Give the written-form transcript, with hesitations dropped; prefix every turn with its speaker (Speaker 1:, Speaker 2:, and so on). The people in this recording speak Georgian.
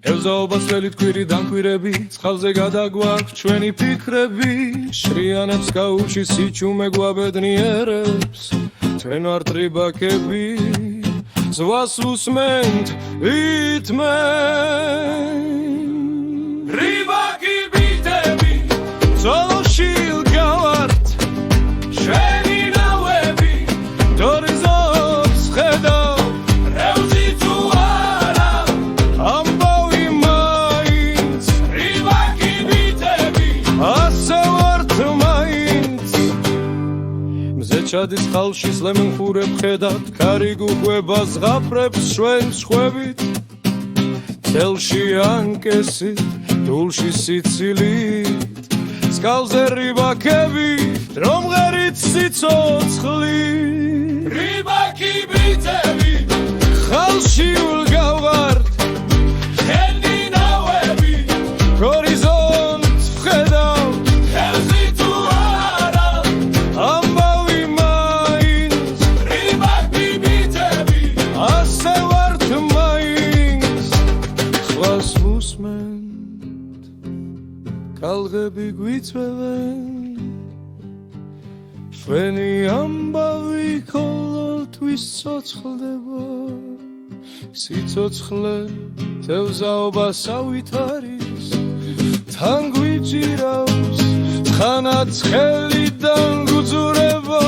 Speaker 1: ევზაობას ველით ქვირიდან ქვირები წყალზე გადაგვაქვს ჩვენი ფიქრები შრიანებს გაუჩი სიჩუმე გვაბედნიერებს ჩვენ ვართ რიბაკები ზვას უსმენთ ვითმენ რიბაკი ბიტები ზოლოში გავართ ჩვენი ნავები ჰორიზონტს ხედავ რევზი თუ არა ამბავი მაინც რიბაკი ბიტები ასე ვართ მაინც მზე ჩადის ხალში სლემენხურებ ხედავთ ქარი გუყვება ზღაპრებს ჩვენს ხვევით თელში ანკესი დულში სიცილით სკალზე რიბაკები რომ ღერით სიცოცხლი რიბაკი ბიტები ხალში ულგავართ ხენი ნავები ჰორიზონტს ვხედავ თელში თუ არა ამბავი მაინც რიბაკი ბიტები ასე ვართ მაინც ხვას უსმენთ კალღები გვიწევენ ჩვენი ამბავი ქოლთვის ცოცხლდება სიცოცხლე თევზაობას ავითარის თან გვიჭირავს თხანაც ხელიდან გუძურება